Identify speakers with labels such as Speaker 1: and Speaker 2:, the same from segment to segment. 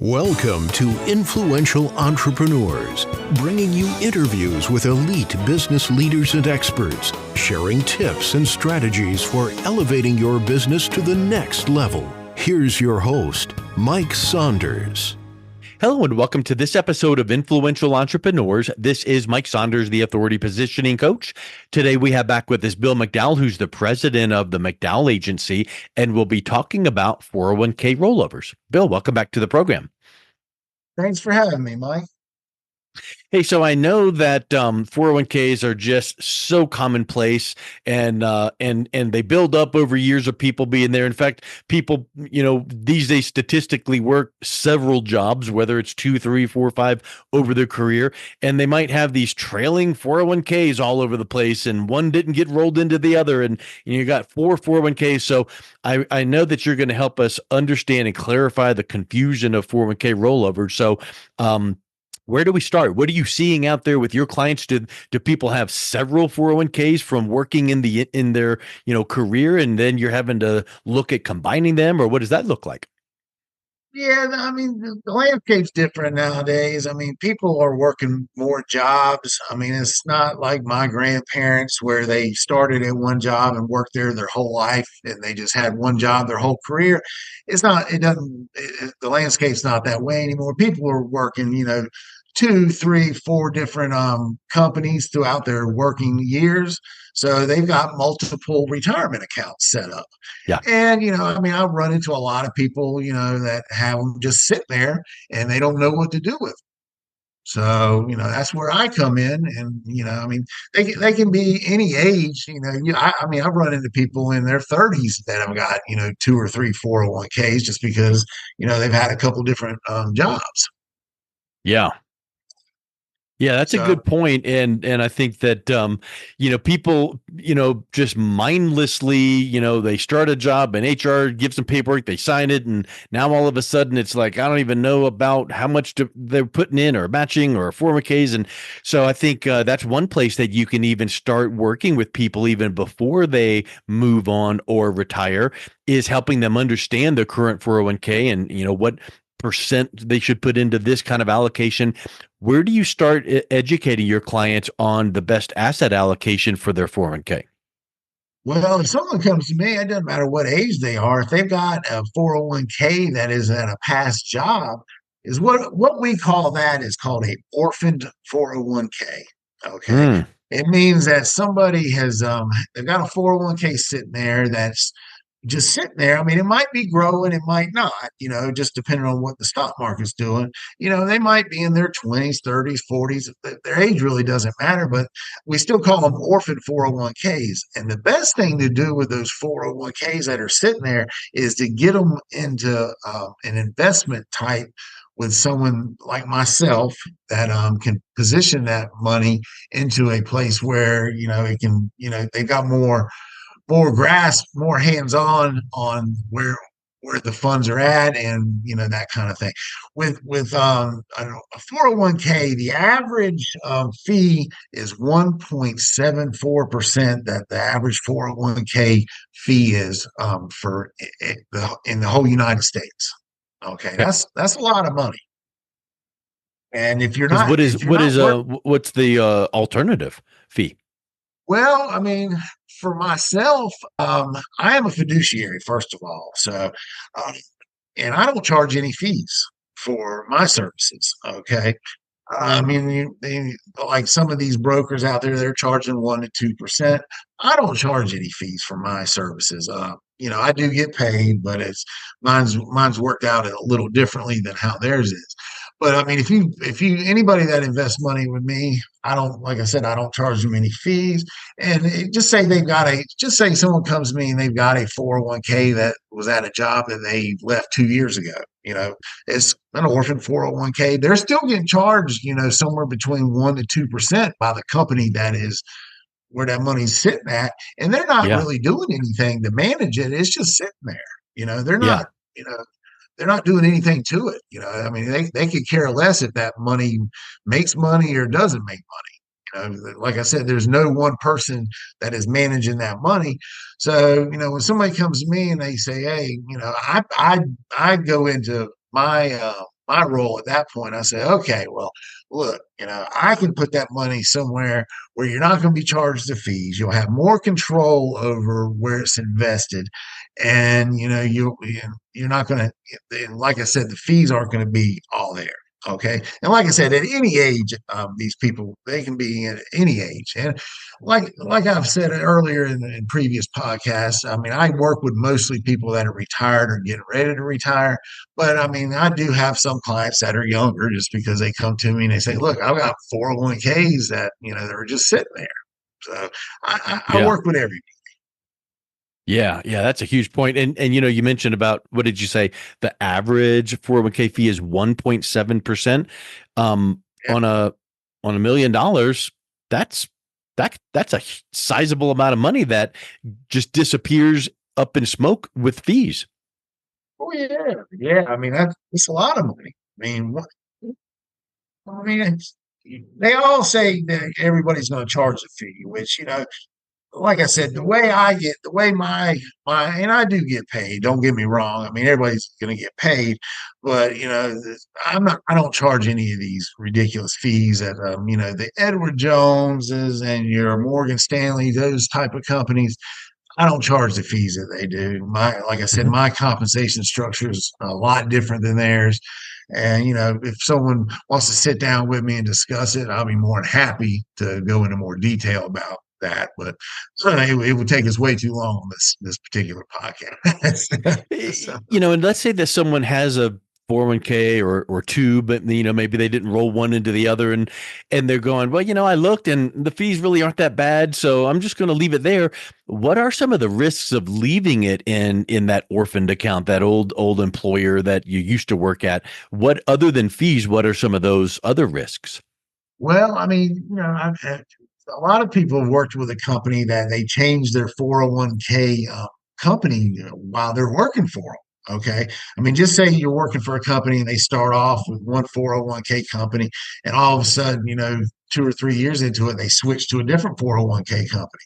Speaker 1: Welcome to Influential Entrepreneurs, bringing you interviews with elite business leaders and experts, sharing tips and strategies for elevating your business to the next level. Here's your host, Mike Saunders.
Speaker 2: Hello and welcome to this episode of Influential Entrepreneurs. This is Mike Saunders, the Authority Positioning Coach. Today we have back with us Bill McDowell, who's the president of the McDowell Agency, and we'll be talking about 401k rollovers. Bill, welcome back to the program.
Speaker 3: Thanks for having me, Mike.
Speaker 2: Hey, so I know that 401ks are just so commonplace, and they build up over years of people being there. In fact, people, these days statistically work several jobs, whether it's 2, 3, 4, 5 over their career, and they might have these trailing 401ks all over the place, and one didn't get rolled into the other, and you got 4 401ks. So I know that you're going to help us understand and clarify the confusion of 401k rollovers. So, where do we start? What are you seeing out there with your clients? Do people have several 401ks from working in their career, and then you're having to look at combining them, or what does that look like?
Speaker 3: Yeah, I mean, the landscape's different nowadays. I mean, people are working more jobs. I mean, it's not like my grandparents where they started at one job and worked there their whole life and they just had one job their whole career. The landscape's not that way anymore. People are working, 2, 3, 4 different companies throughout their working years. So they've got multiple retirement accounts set up.
Speaker 2: Yeah.
Speaker 3: And, I run into a lot of people, that have them just sit there and they don't know what to do with them. So, that's where I come in. And, they can be any age, I've run into people in their 30s that have got, 2 or 3 401ks just because, they've had a couple different jobs.
Speaker 2: Yeah. Yeah, that's a good point. And I think that, people, just mindlessly, they start a job and HR gives them paperwork, they sign it. And now all of a sudden it's like, I don't even know about how much they're putting in or matching or 401ks. And so I think that's one place that you can even start working with people even before they move on or retire, is helping them understand the current 401k and, what percent they should put into this kind of allocation. Where do you start educating your clients on the best asset allocation for their 401k?
Speaker 3: Well, if someone comes to me, it doesn't matter what age they are. If they've got a 401k that is at a past job, is what we call that is called a orphaned 401k. Okay. It means that somebody has they've got a 401k sitting there that's just sitting there. I mean, it might be growing, it might not, just depending on what the stock market's doing. They might be in their 20s, 30s, 40s. Their age really doesn't matter, but we still call them orphan 401ks. And the best thing to do with those 401ks that are sitting there is to get them into an investment type with someone like myself that can position that money into a place where, it can, they've got more grasp, more hands-on on where the funds are at, and that kind of thing. With I don't know, a 401k, the average fee is 1.74%. That the average 401k fee is for in the whole United States. Okay, that's a lot of money. And if you're not,
Speaker 2: what's the alternative fee?
Speaker 3: Well, I mean, for myself, I am a fiduciary, first of all. So, and I don't charge any fees for my services. Okay. I mean, like some of these brokers out there, they're charging 1% to 2%. I don't charge any fees for my services. I do get paid, but mine's worked out a little differently than how theirs is. But I mean, if you anybody that invests money with me, like I said, I don't charge them any fees. And just say someone comes to me and they've got a 401k that was at a job that they left 2 years ago. It's an orphan 401k. They're still getting charged, somewhere between 1% to 2% by the company that is where that money's sitting at. And they're not really doing anything to manage it. It's just sitting there. They're not, they're not doing anything to it. I mean, they could care less if that money makes money or doesn't make money. Like I said, there's no one person that is managing that money. So, when somebody comes to me and they say, hey, I go into my my role at that point, I said, okay, well, look, I can put that money somewhere where you're not going to be charged the fees. You'll have more control over where it's invested, and you're not going to, like I said, the fees aren't going to be all there. Okay. And like I said, at any age, these people, they can be at any age. And like I've said earlier in previous podcasts, I mean, I work with mostly people that are retired or getting ready to retire. But I mean, I do have some clients that are younger just because they come to me and they say, look, I've got 401ks that, they're just sitting there. So I
Speaker 2: Yeah.
Speaker 3: work with everybody.
Speaker 2: Yeah, yeah, that's a huge point. And you mentioned about, what did you say? The average 401k fee is 1.7%.
Speaker 3: Yeah.
Speaker 2: On $1 million, that's that's a sizable amount of money that just disappears up in smoke with fees.
Speaker 3: Oh yeah. Yeah. I mean, it's a lot of money. I mean, they all say that everybody's going to charge a fee, which, like I said, the way my, and I do get paid. Don't get me wrong. I mean, everybody's going to get paid, but I don't charge any of these ridiculous fees that, the Edward Joneses and your Morgan Stanley, those type of companies. I don't charge the fees that they do. Like I said,
Speaker 2: Mhm.
Speaker 3: my compensation structure is a lot different than theirs. And if someone wants to sit down with me and discuss it, I'll be more than happy to go into more detail about that. But it would take us way too long on this particular podcast. So,
Speaker 2: And let's say that someone has a 401k or two, but maybe they didn't roll one into the other, and they're going, well, I looked and the fees really aren't that bad, so I'm just going to leave it there. What are some of the risks of leaving it in that orphaned account, that old employer that you used to work at? What, other than fees, what are some of those other risks?
Speaker 3: well, I mean, a lot of people have worked with a company that they changed their 401k company while they're working for them. Okay. I mean, just say you're working for a company and they start off with one 401k company, and all of a sudden, 2 or 3 years into it, they switch to a different 401k company.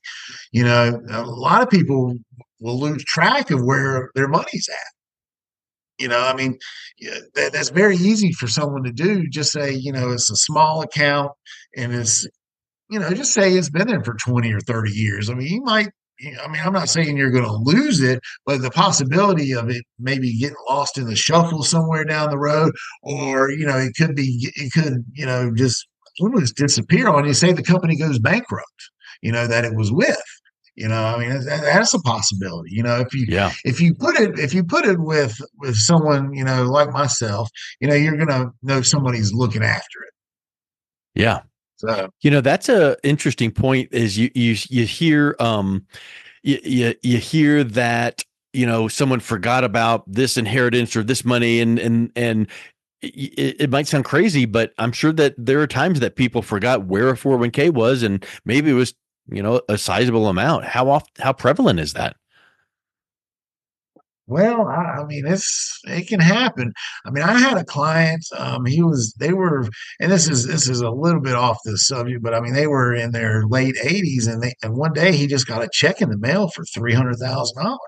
Speaker 3: A lot of people will lose track of where their money's at. I mean, yeah, that's very easy for someone to do. Just say, it's a small account and just say it's been there for 20 or 30 years. I mean, I mean, I'm not saying you're going to lose it, but the possibility of it maybe getting lost in the shuffle somewhere down the road, or, it could, just almost disappear on you. Say the company goes bankrupt, that it was with. I mean, that's a possibility.
Speaker 2: Yeah.
Speaker 3: If you put it with someone, like myself, you're gonna know somebody's looking after it.
Speaker 2: Yeah.
Speaker 3: So
Speaker 2: That's a interesting point. Is you hear you hear that someone forgot about this inheritance or this money, and it might sound crazy, but I'm sure that there are times that people forgot where a 401k was, and maybe it was a sizable amount. How prevalent is that?
Speaker 3: well, I mean, it can happen. I mean, I had a client. They were, and this is a little bit off the subject, but I mean, they were in their late 80s, and one day he just got a check in the mail for $300,000.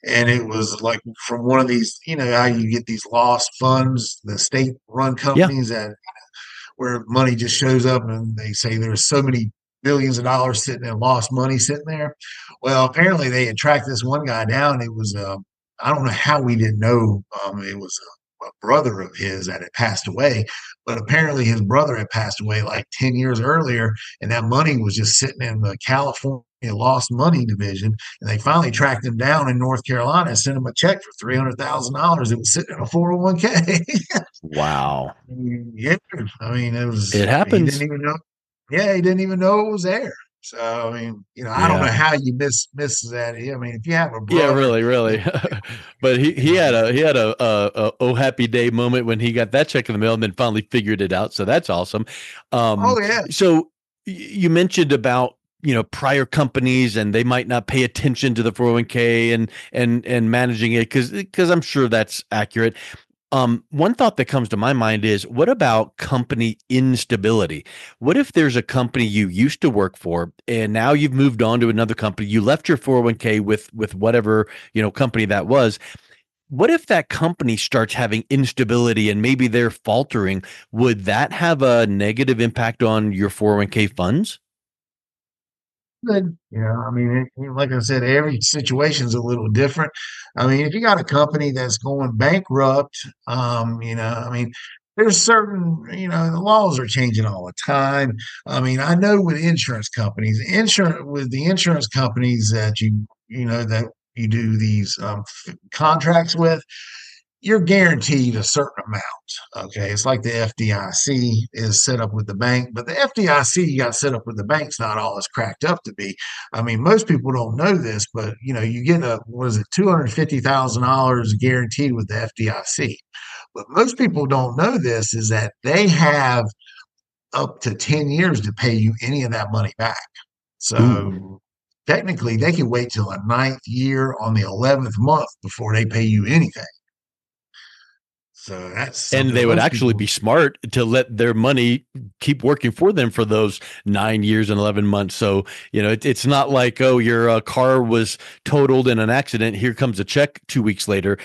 Speaker 3: And it was like from one of these, how you get these lost funds, the state run
Speaker 2: Yeah.
Speaker 3: companies that where money just shows up and they say there's so many billions of dollars sitting there, lost money sitting there. Well, apparently they had tracked this one guy down. It was, I don't know how we didn't know it was a brother of his that had passed away, but apparently his brother had passed away like 10 years earlier, and that money was just sitting in the California lost money division. And they finally tracked him down in North Carolina and sent him a check for $300,000. It was sitting in a 401k.
Speaker 2: Wow.
Speaker 3: Yeah, I mean,
Speaker 2: It
Speaker 3: he didn't
Speaker 2: happens.
Speaker 3: even know. Yeah, he didn't even know it was there. So I mean, I don't know
Speaker 2: Yeah.
Speaker 3: how you miss that. I mean, if you have a
Speaker 2: Yeah,
Speaker 3: brother,
Speaker 2: really, really. But he
Speaker 3: you
Speaker 2: had
Speaker 3: know,
Speaker 2: a oh happy day moment when he got that check in the mail and then finally figured it out. So that's awesome.
Speaker 3: oh yeah,
Speaker 2: So you mentioned about prior companies, and they might not pay attention to the 401k and managing it, because I'm sure that's accurate. One thought that comes to my mind is, what about company instability? What if there's a company you used to work for and now you've moved on to another company, you left your 401k with whatever, company that was, What if that company starts having instability and maybe they're faltering? Would that have a negative impact on your 401k funds?
Speaker 3: Good. I mean, like I said, every situation's a little different. I mean, if you got a company that's going bankrupt, I mean, there's certain, the laws are changing all the time. I mean, I know with the insurance companies that that you do these contracts with, you're guaranteed a certain amount. Okay. It's like the FDIC is set up with the bank, but the FDIC got set up with the bank's not all it's cracked up to be. I mean, most people don't know this, but you get what is it, $250,000 guaranteed with the FDIC. But most people don't know this is that they have up to 10 years to pay you any of that money back.
Speaker 2: Ooh.
Speaker 3: So technically they can wait till the ninth year on the 11th month before they pay you anything. So that's
Speaker 2: And
Speaker 3: something
Speaker 2: they would
Speaker 3: most
Speaker 2: actually
Speaker 3: people.
Speaker 2: be smart to let their money keep working for them for those 9 years and 11 months. So, it's not like, oh, your car was totaled in an accident. Here comes a check 2 weeks later.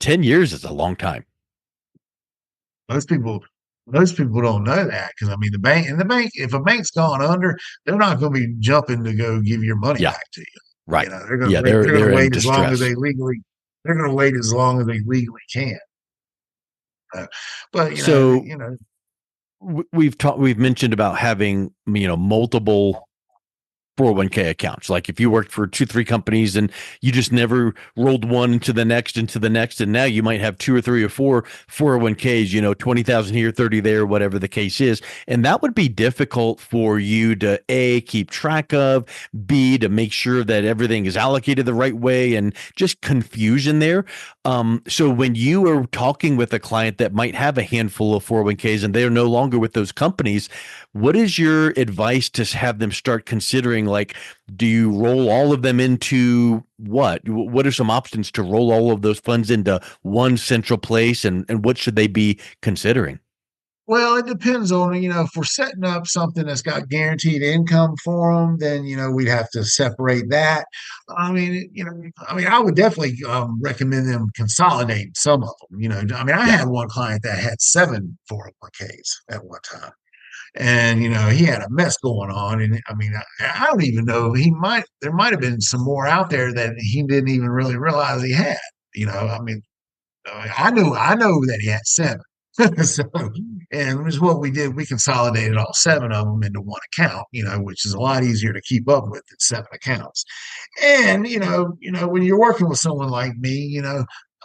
Speaker 2: 10 years is a long time.
Speaker 3: Most people, most people don't know that because I mean the bank, if a bank's gone under, they're not going to be jumping to go give your money
Speaker 2: Yeah,
Speaker 3: back to you.
Speaker 2: right.
Speaker 3: They're going to
Speaker 2: Yeah,
Speaker 3: wait.
Speaker 2: they're
Speaker 3: They're going to
Speaker 2: they're in
Speaker 3: wait as long as
Speaker 2: distress.
Speaker 3: they legally. They're going to wait as long as they legally can. Uh, but
Speaker 2: So we've mentioned about having, multiple 401k accounts. Like if you worked for two, three companies and you just never rolled one into the next, and now you might have two or three or four 401ks, 20,000 here, 30 there, whatever the case is. And that would be difficult for you to A, keep track of, B, to make sure that everything is allocated the right way, and just confusion there. So when you are talking with a client that might have a handful of 401ks and they're no longer with those companies, what is your advice to have them start considering? Like, do you roll all of them into what? What are some options to roll all of those funds into one central place, and what should they be considering?
Speaker 3: well, it depends on if we're setting up something that's got guaranteed income for them, then we'd have to separate that. I mean, I would definitely recommend them consolidate some of them. I mean, I
Speaker 2: Yeah.
Speaker 3: had one client that had seven 401ks at one time. And he had a mess going on, and I mean, I don't even know, there might have been some more out there that he didn't even really realize he had. I mean, I know that he had seven. So, and this is what we did. We consolidated all seven of them into one account, which is a lot easier to keep up with than seven accounts. And when you're working with someone like me,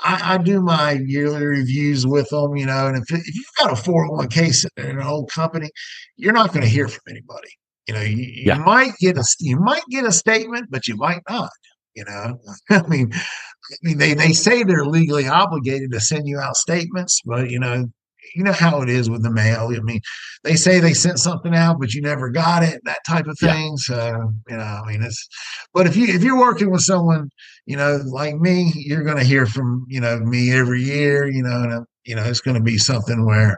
Speaker 3: I do my yearly reviews with them, and if you've got a 401k sitting in an old company, you're not going to hear from anybody. You
Speaker 2: Yeah.
Speaker 3: might get a statement, but you might not. You know, I mean, they say they're legally obligated to send you out statements, but you know how it is with the mail. I mean, they say they sent something out, but you never got it, that type of
Speaker 2: Yeah.
Speaker 3: thing. So, I mean, but if you're working with someone, like me, you're going to hear from, me every year, and, it's going to be something where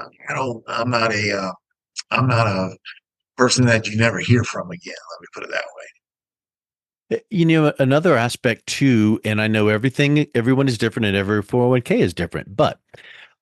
Speaker 3: I'm not a person that you never hear from again. Let me put it that way.
Speaker 2: Another aspect too, and I know everyone is different and every 401k is different, but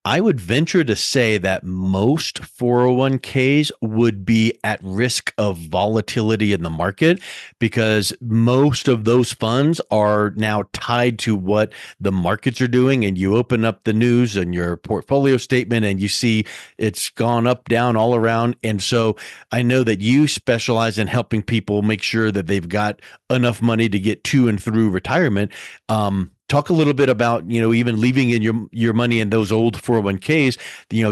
Speaker 2: I would venture to say that most 401ks would be at risk of volatility in the market because most of those funds are now tied to what the markets are doing. And you open up the news and your portfolio statement and you see it's gone up, down, all around. And so I know that you specialize in helping people make sure that they've got enough money to get to and through retirement. Talk a little bit about, even leaving in your money in those old 401ks,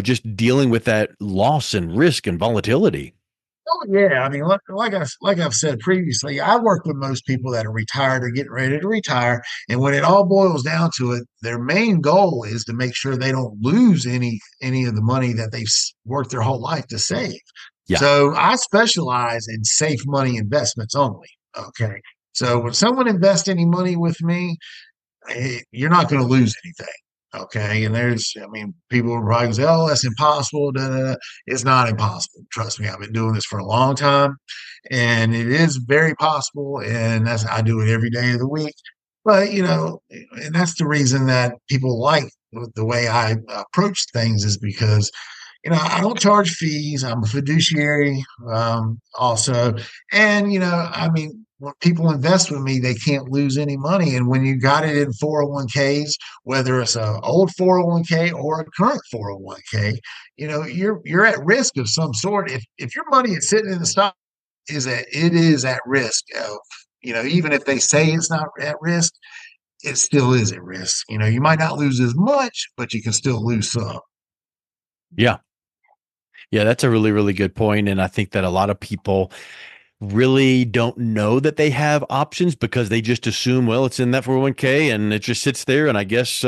Speaker 2: just dealing with that loss and risk and volatility.
Speaker 3: Oh yeah, I mean, like I've said previously, I work with most people that are retired or getting ready to retire, and when it all boils down to it, their main goal is to make sure they don't lose any of the money that they've worked their whole life to save.
Speaker 2: Yeah.
Speaker 3: So I specialize in safe money investments only. Okay, so when someone invests any money with me, you're not going to lose anything. Okay. And I mean, people will probably say, oh, that's impossible. Da, da, da. It's not impossible. Trust me, I've been doing this for a long time and it is very possible. And I do it every day of the week. But, and that's the reason that people like the way I approach things is because, I don't charge fees. I'm a fiduciary, also. And, I mean, when people invest with me, they can't lose any money. And when you got it in 401ks, whether it's an old 401k or a current 401k, you're at risk of some sort. If your money is sitting in the stock, it is at risk of, even if they say it's not at risk, it still is at risk. You might not lose as much, but you can still lose some.
Speaker 2: Yeah. Yeah, that's a really, really good point. And I think that a lot of people really don't know that they have options because they just assume, well, it's in that 401k and it just sits there. And I guess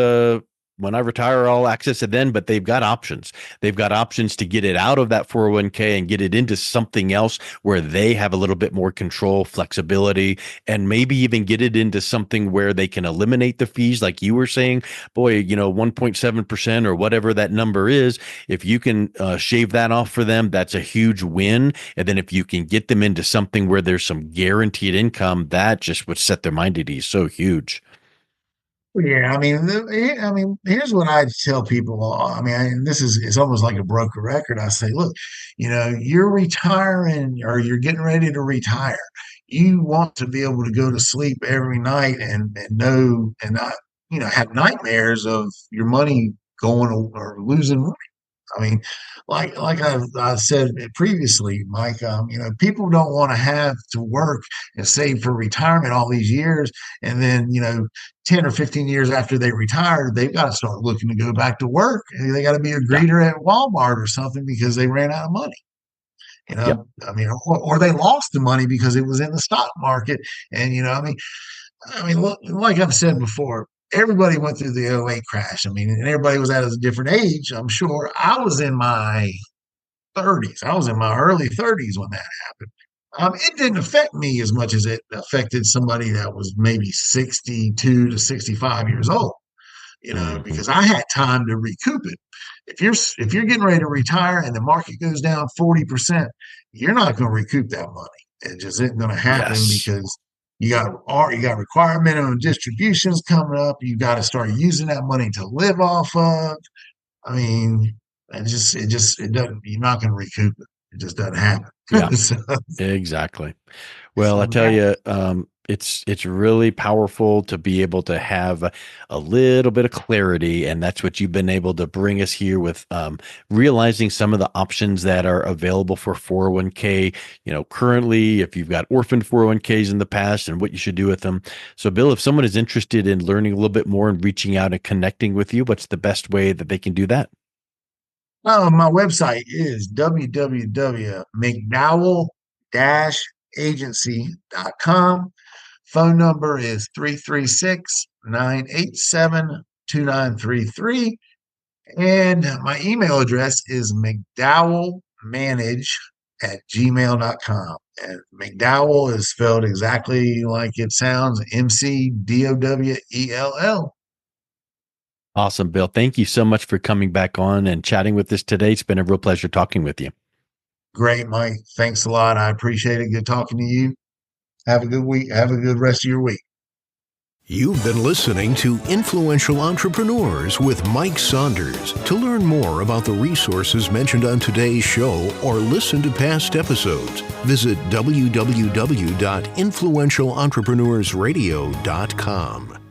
Speaker 2: when I retire, I'll access it then. But they've got options. They've got options to get it out of that 401k and get it into something else where they have a little bit more control, flexibility, and maybe even get it into something where they can eliminate the fees, like you were saying. Boy, 1.7% or whatever that number is. If you can shave that off for them, that's a huge win. And then if you can get them into something where there's some guaranteed income, that just would set their mind at ease. So huge.
Speaker 3: Yeah, here's what I tell people. I mean, this is it's almost like a broken record. I say, look, you're retiring or you're getting ready to retire. You want to be able to go to sleep every night and know and not, have nightmares of your money going or losing. I mean, like I said previously, Mike, people don't want to have to work and save for retirement all these years. And then, 10 or 15 years after they retire, they've got to start looking to go back to work. They got to be a
Speaker 2: Yeah.
Speaker 3: greeter at Walmart or something because they ran out of money.
Speaker 2: Yep.
Speaker 3: I mean, or they lost the money because it was in the stock market. And, look, like I've said before, everybody went through the '08 crash. I mean, and everybody was at a different age. I'm sure I was in my 30s. I was in my early 30s when that happened. It didn't affect me as much as it affected somebody that was maybe 62 to 65 years old,
Speaker 2: Mhm.
Speaker 3: because I had time to recoup it. If you're getting ready to retire and the market goes down 40%, you're not going to recoup that money. It just isn't going to happen
Speaker 2: Yes.
Speaker 3: because you got required minimum distributions coming up. You got to start using that money to live off of. I mean, it doesn't. You're not going to recoup it. It just doesn't happen.
Speaker 2: Yeah,
Speaker 3: so,
Speaker 2: exactly. Well, I
Speaker 3: so
Speaker 2: tell you, it's really powerful to be able to have a little bit of clarity, and that's what you've been able to bring us here with realizing some of the options that are available for 401k. Currently, if you've got orphaned 401ks in the past, and what you should do with them. So, Bill, if someone is interested in learning a little bit more and reaching out and connecting with you, what's the best way that they can do that?
Speaker 3: my website is www.mcdowell-agency.com. Phone number is 336-987-2933. And my email address is mcdowellmanage@gmail.com. And McDowell is spelled exactly like it sounds, McDowell.
Speaker 2: Awesome, Bill. Thank you so much for coming back on and chatting with us today. It's been a real pleasure talking with you.
Speaker 3: Great, Mike. Thanks a lot. I appreciate it. Good talking to you. Have a good week. Have a good rest of your week.
Speaker 1: You've been listening to Influential Entrepreneurs with Mike Saunders. To learn more about the resources mentioned on today's show or listen to past episodes, visit www.influentialentrepreneursradio.com.